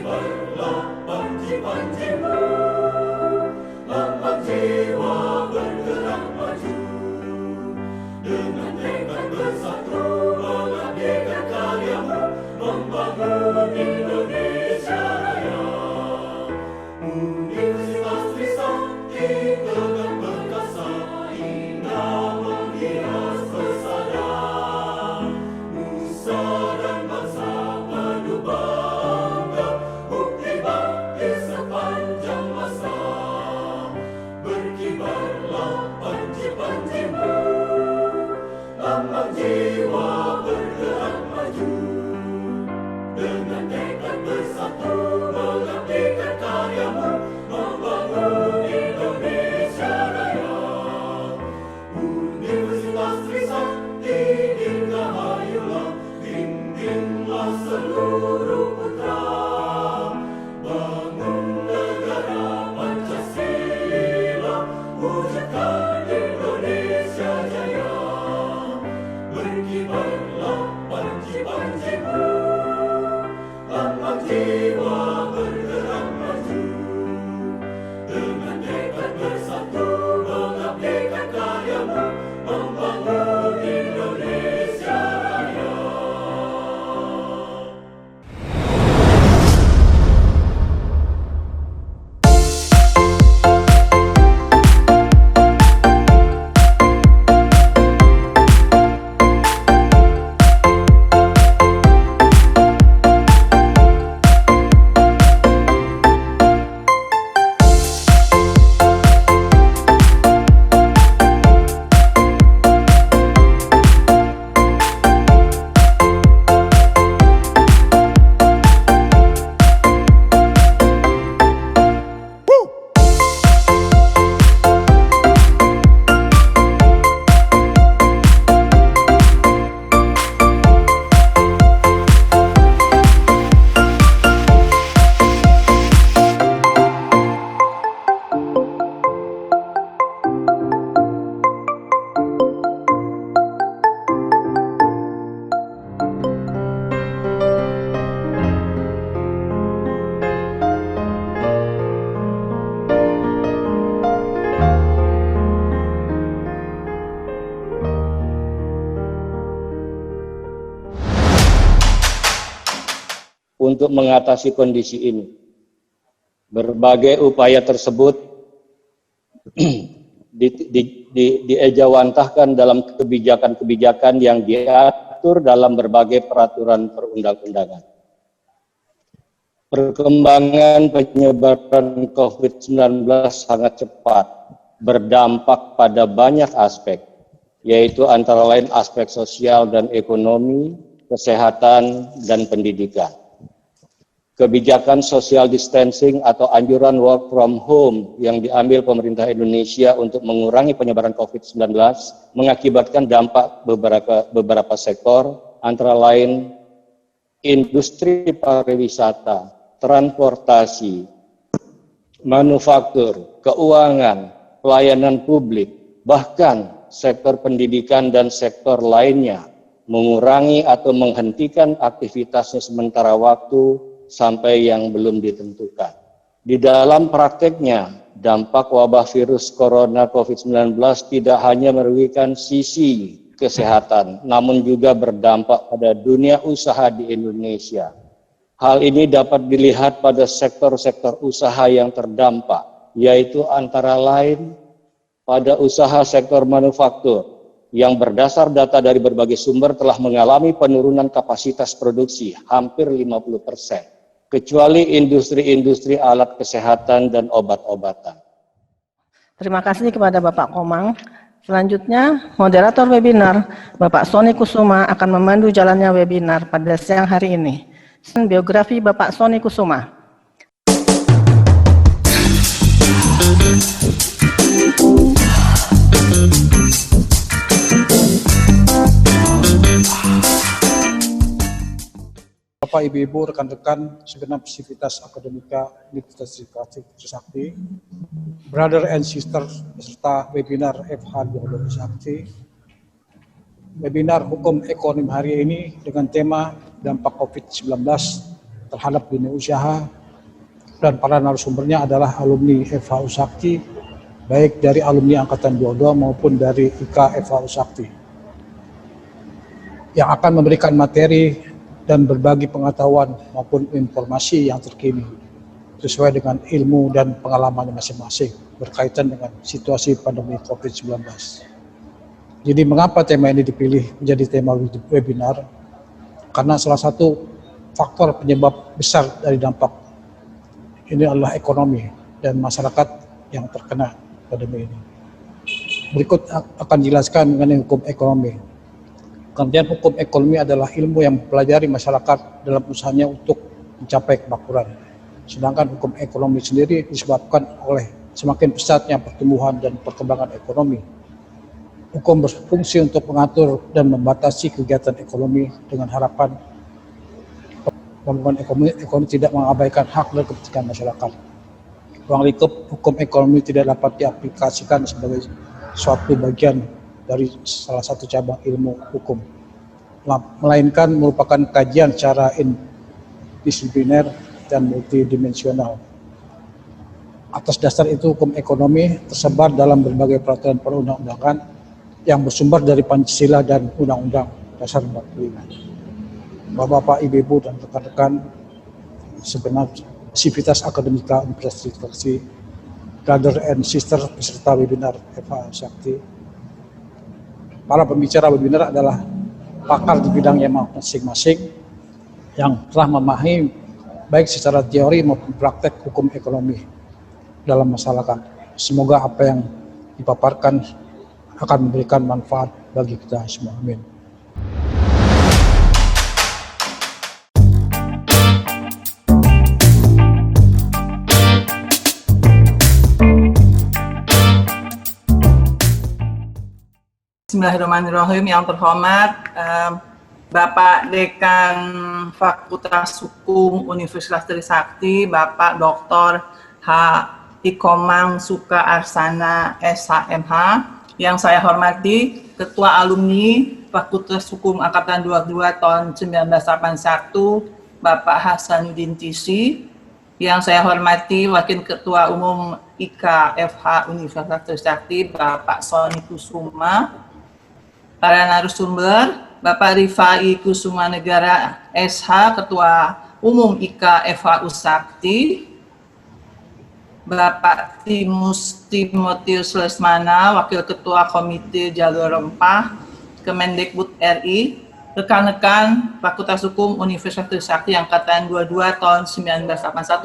berkibarlah panji-panjimu, lambang jiwa bergerak maju, dengan tekad bersatu mengabdikan karyamu, membangun Indonesia Raya. Universitas Trisakti tegak perkasa, indah menghias pesada, nusa dan bangsa penuh bangga, bukti bakti sepanjang masa. Berkibarlah panji-panjimu, lambang jiwa bergerak maju, dengan tekad bersatu mengabdikan karyamu, membangun Indonesia Raya. Universitas Trisakti dirgahayulah, bimbinglah seluruh putra, bangun negara Pancasila, wujudkan Indonesia Jaya. Berkibarlah panji-panjimu, lambang jiwa bergerak maju, dengan tekad bersatu mengabdikan karyamu, membangun Indonesia Raya. Untuk mengatasi kondisi ini, berbagai upaya tersebut diejawantahkan dalam kebijakan-kebijakan yang diatur dalam berbagai peraturan perundang-undangan. Perkembangan penyebaran COVID-19 sangat cepat, berdampak pada banyak aspek, yaitu antara lain aspek sosial dan ekonomi, kesehatan, dan pendidikan. Kebijakan social distancing atau anjuran work from home yang diambil pemerintah Indonesia untuk mengurangi penyebaran COVID-19 mengakibatkan dampak beberapa sektor, antara lain industri pariwisata, transportasi, manufaktur, keuangan, pelayanan publik, bahkan sektor pendidikan dan sektor lainnya mengurangi atau menghentikan aktivitasnya sementara waktu sampai yang belum ditentukan. Di dalam prakteknya, dampak wabah virus corona COVID-19 tidak hanya merugikan sisi kesehatan, namun juga berdampak pada dunia usaha di Indonesia. Hal ini dapat dilihat pada sektor-sektor usaha yang terdampak, yaitu antara lain pada usaha sektor manufaktur, yang berdasar data dari berbagai sumber telah mengalami penurunan kapasitas produksi hampir 50%. Kecuali industri-industri alat kesehatan dan obat-obatan. Terima kasih kepada Bapak Komang. Selanjutnya, moderator webinar, Bapak Sony Kusuma akan memandu jalannya webinar pada siang hari ini. Biografi Bapak Sony Kusuma. Bapak, Ibu-Ibu, rekan-rekan segenap sivitas akademika Universitas Trisakti, brother and sister peserta webinar FH 22 Trisakti. Webinar Hukum Ekonomi hari ini dengan tema dampak COVID-19 terhadap dunia usaha dan para narasumbernya adalah alumni FH Usakti, baik dari alumni Angkatan 22 maupun dari IKA FH Usakti, yang akan memberikan materi dan berbagi pengetahuan maupun informasi yang terkini sesuai dengan ilmu dan pengalamannya masing-masing berkaitan dengan situasi pandemi COVID-19. Jadi mengapa tema ini dipilih menjadi tema webinar? Karena salah satu faktor penyebab besar dari dampak ini adalah ekonomi dan masyarakat yang terkena pandemi ini. Berikut akan dijelaskan mengenai hukum ekonomi. Pengertian hukum ekonomi adalah ilmu yang mempelajari masyarakat dalam usahanya untuk mencapai kemakmuran. Sedangkan hukum ekonomi sendiri disebabkan oleh semakin pesatnya pertumbuhan dan perkembangan ekonomi. Hukum berfungsi untuk mengatur dan membatasi kegiatan ekonomi dengan harapan pembangunan ekonomi tidak mengabaikan hak dan kepentingan masyarakat. Ruang lingkup hukum ekonomi tidak dapat diaplikasikan sebagai suatu bagian dari salah satu cabang ilmu hukum, melainkan merupakan kajian secara interdisipliner dan multidimensional. Atas dasar itu, hukum ekonomi tersebar dalam berbagai peraturan perundang-undangan yang bersumber dari Pancasila dan Undang-Undang Dasar 45. Bapak-bapak, ibu-ibu, dan rekan-rekan segenap sivitas akademika Universitas Trisakti, brother and sister peserta webinar FH Sakti. Para pembicara webinar adalah pakar di bidangnya masing-masing yang telah memahami baik secara teori maupun praktek hukum ekonomi dalam masyarakat. Semoga apa yang dipaparkan akan memberikan manfaat bagi kita semua. Amin. Bismillahirrahmanirrahim. Yang terhormat Bapak Dekan Fakultas Hukum Universitas Trisakti, Bapak Dr. H. Ikomang Suka Arsana SHMH, yang saya hormati Ketua Alumni Fakultas Hukum Angkatan 22 tahun 1981, Bapak Hasanuddin Tisi, yang saya hormati Wakil Ketua Umum IKFH Universitas Trisakti, Bapak Sony Kusuma, para narasumber, Bapak Rifai Kusuma Negara SH, Ketua Umum IKFH Usakti, Bapak Timotius Lesmana, Wakil Ketua Komite Jalur Rempah, Kemendikbud RI, rekan-rekan Fakultas Hukum Universitas Trisakti Angkatan 22 tahun 1981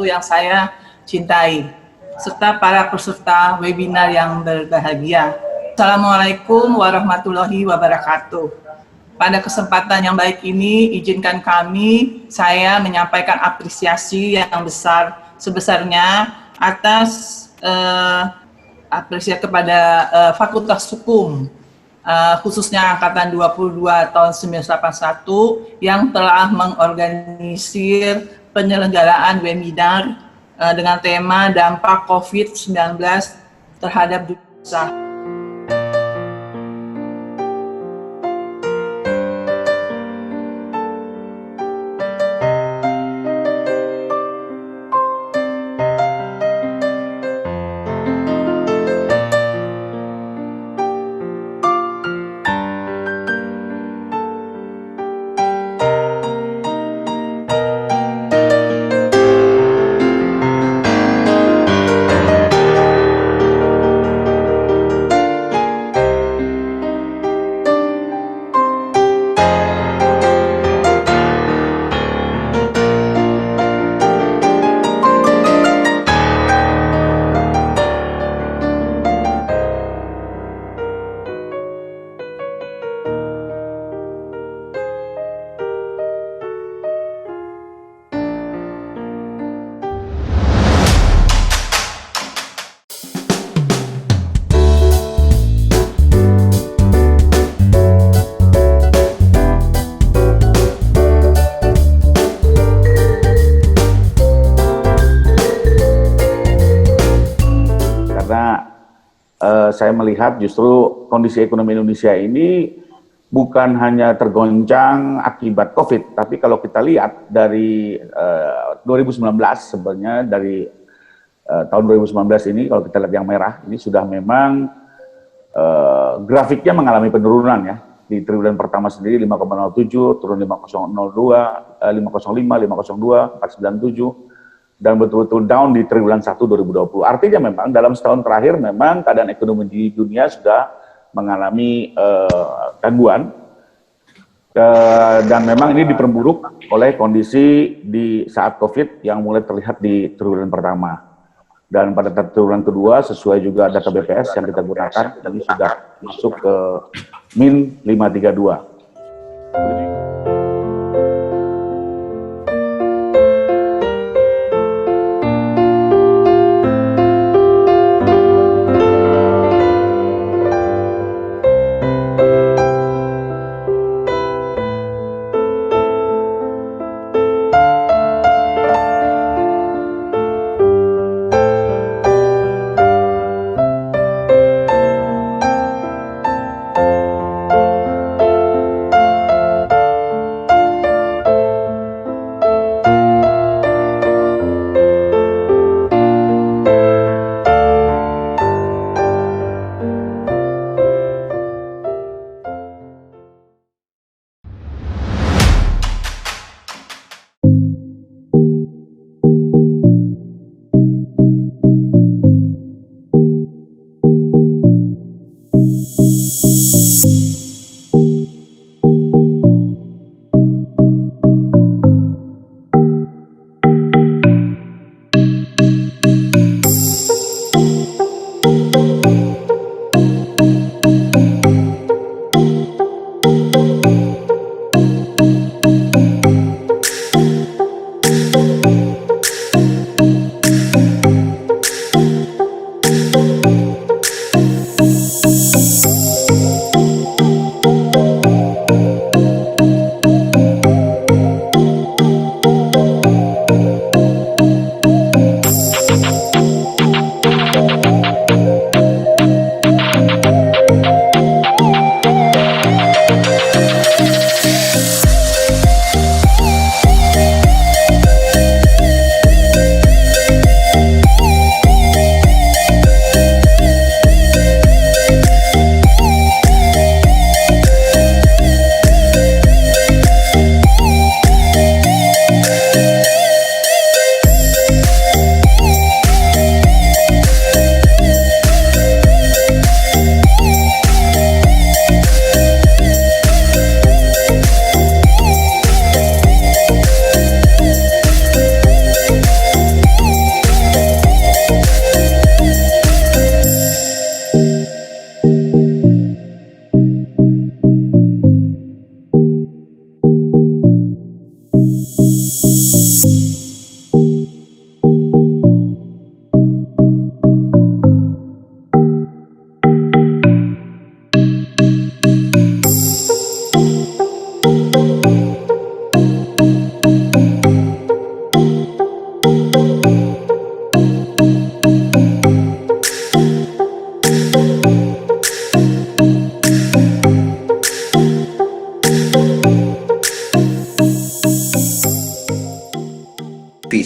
yang saya cintai, serta para peserta webinar yang berbahagia. Assalamualaikum warahmatullahi wabarakatuh. Pada kesempatan yang baik ini, izinkan saya menyampaikan apresiasi yang sebesarnya atas apresiasi kepada Fakultas Hukum, khususnya Angkatan 22 tahun 1981 yang telah mengorganisir penyelenggaraan webinar dengan tema dampak COVID-19 terhadap dunia usaha. Saya melihat justru kondisi ekonomi Indonesia ini bukan hanya tergoncang akibat COVID, tapi kalau kita lihat dari 2019 sebenarnya dari tahun 2019 ini, kalau kita lihat yang merah, ini sudah memang grafiknya mengalami penurunan ya. Di triwulan pertama sendiri 5,07, turun 5,02, 505, 502, 497, dan betul-betul down di triwulan 1 2020. Artinya memang dalam setahun terakhir memang keadaan ekonomi di dunia sudah mengalami gangguan, dan memang ini diperburuk oleh kondisi di saat COVID yang mulai terlihat di triwulan pertama. Dan pada triwulan kedua, sesuai juga data BPS yang kita gunakan, ini sudah masuk ke min 532.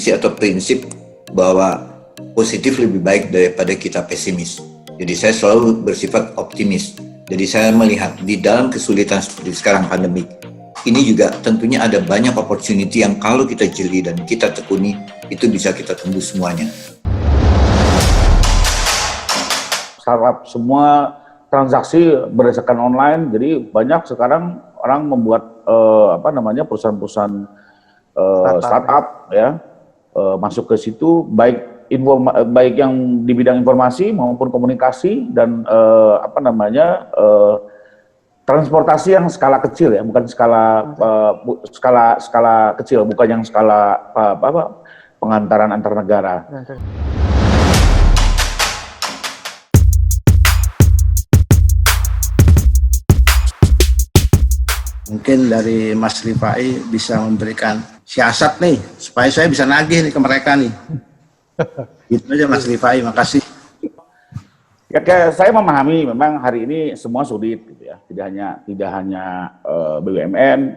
visi atau prinsip bahwa positif lebih baik daripada kita pesimis. Jadi saya selalu bersifat optimis. Jadi saya melihat di dalam kesulitan seperti sekarang pandemik, ini juga tentunya ada banyak opportunity yang kalau kita jeli dan kita tekuni, itu bisa kita tembus semuanya. Startup semua transaksi berdasarkan online, jadi banyak sekarang orang membuat perusahaan-perusahaan startup ya, masuk ke situ baik yang di bidang informasi maupun komunikasi dan transportasi yang skala kecil ya, bukan skala kecil, bukan yang skala pengantaran antar negara. Mungkin dari Mas Rifai bisa memberikan siasat nih, supaya saya bisa nagih nih ke mereka nih. Itu aja Mas Rifai, makasih. Ya, kayak saya memahami memang hari ini semua sulit, gitu ya. Tidak hanya BUMN,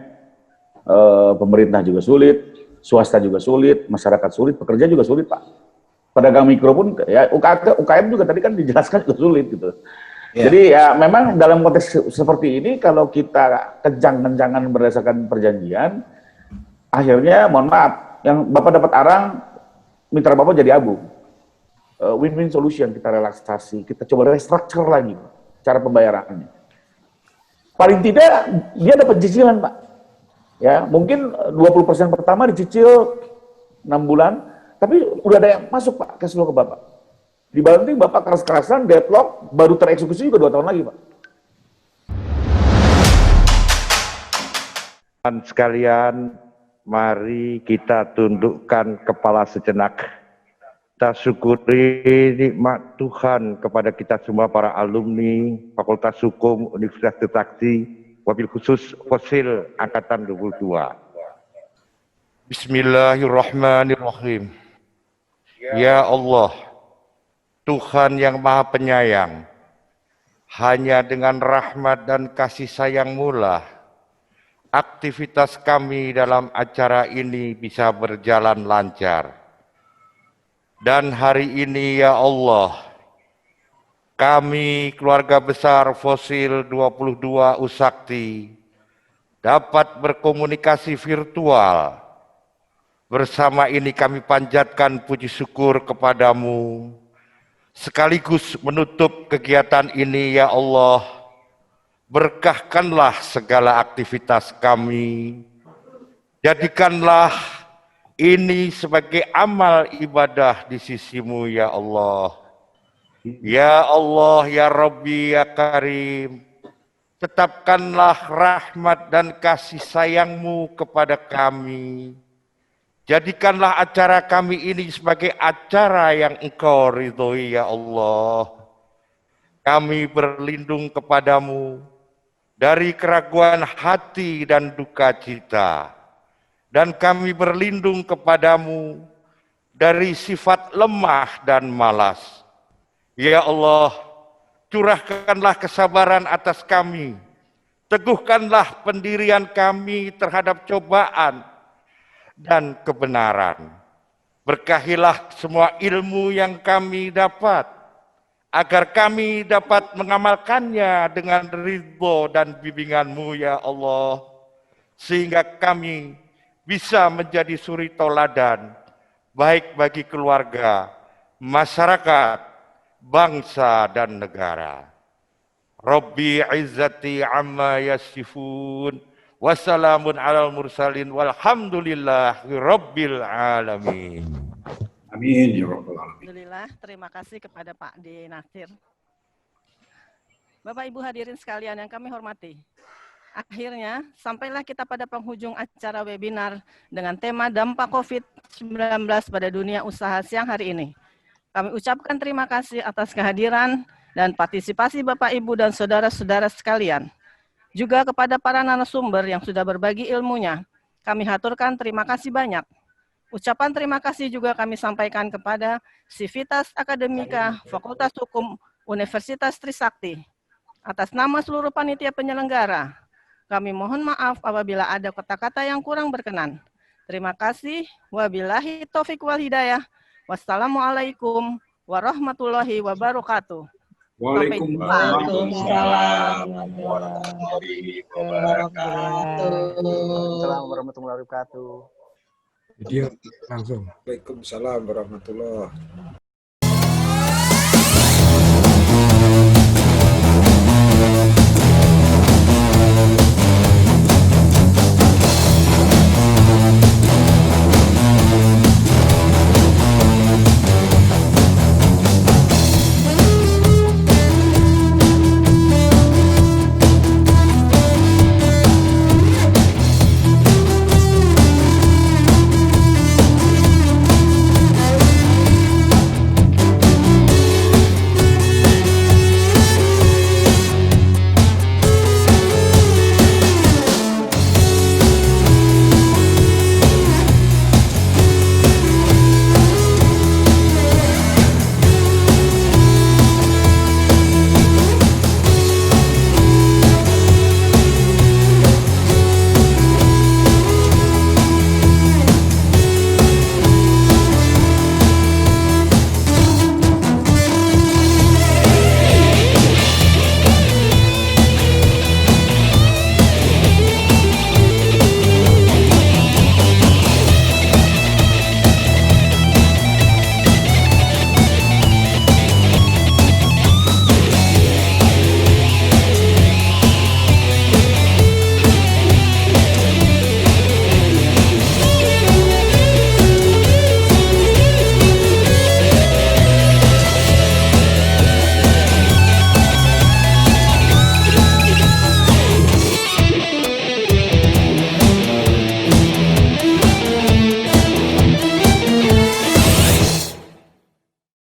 pemerintah juga sulit, swasta juga sulit, masyarakat sulit, pekerja juga sulit, Pak. Pedagang mikro pun, ya UKM juga tadi kan dijelaskan juga sulit, gitu. Jadi ya memang dalam konteks seperti ini, kalau kita kejang-kenjangan berdasarkan perjanjian, akhirnya mohon maaf, yang Bapak dapat arang, mitra Bapak jadi abu. Win-win solution, kita relaksasi, kita coba restructure lagi cara pembayarannya. Paling tidak dia dapat cicilan, Pak. Ya, mungkin 20% pertama dicicil 6 bulan, tapi udah ada yang masuk, Pak, cash flow ke Bapak. Dibanding Bapak keras-kerasan, deadlock, baru tereksekusi juga 2 tahun lagi, Pak. Sekalian, mari kita tundukkan kepala sejenak. Kita syukuri nikmat Tuhan kepada kita semua para alumni Fakultas Hukum Universitas Trisakti, wabil khusus Fosil Angkatan 22. Bismillahirrahmanirrahim. Ya Allah, Tuhan yang Maha Penyayang, hanya dengan rahmat dan kasih sayang-Mu lah aktivitas kami dalam acara ini bisa berjalan lancar. Dan hari ini ya Allah, kami keluarga besar Fosil 22 Usakti dapat berkomunikasi virtual. Bersama ini kami panjatkan puji syukur kepadamu. Sekaligus menutup kegiatan ini ya Allah, berkahkanlah segala aktivitas kami. Jadikanlah ini sebagai amal ibadah di sisi-Mu ya Allah. Ya Allah, ya Rabbi, ya Karim. Tetapkanlah rahmat dan kasih sayang-Mu kepada kami. Jadikanlah acara kami ini sebagai acara yang Engkau ridhoi ya Allah. Kami berlindung kepadamu dari keraguan hati dan duka cita. Dan kami berlindung kepadamu dari sifat lemah dan malas. Ya Allah, curahkanlah kesabaran atas kami. Teguhkanlah pendirian kami terhadap cobaan dan kebenaran. Berkahilah semua ilmu yang kami dapat, agar kami dapat mengamalkannya dengan ridho dan bimbingan-Mu ya Allah. Sehingga kami bisa menjadi suri toladan, baik bagi keluarga, masyarakat, bangsa, dan negara. Rabbi izzati amma yasifun, wassalamun alal mursalin, walhamdulillahi rabbil alamin. Amin ya rabbal alamin. Alhamdulillah, terima kasih kepada Pak D. Nasir. Bapak Ibu hadirin sekalian yang kami hormati. Akhirnya, sampailah kita pada penghujung acara webinar dengan tema dampak COVID-19 pada dunia usaha siang hari ini. Kami ucapkan terima kasih atas kehadiran dan partisipasi Bapak, Ibu, dan saudara-saudara sekalian. Juga kepada para narasumber yang sudah berbagi ilmunya, kami haturkan terima kasih banyak. Ucapan terima kasih juga kami sampaikan kepada Sivitas Akademika Fakultas Hukum Universitas Trisakti. Atas nama seluruh panitia penyelenggara, kami mohon maaf apabila ada kata-kata yang kurang berkenan. Terima kasih. Wabillahi taufiq wal hidayah. Wassalamualaikum warahmatullahi wabarakatuh. Waalaikumsalam warahmatullahi wabarakatuh. Assalamualaikum warahmatullahi wabarakatuh. Video langsung. Waalaikumsalam warahmatullahi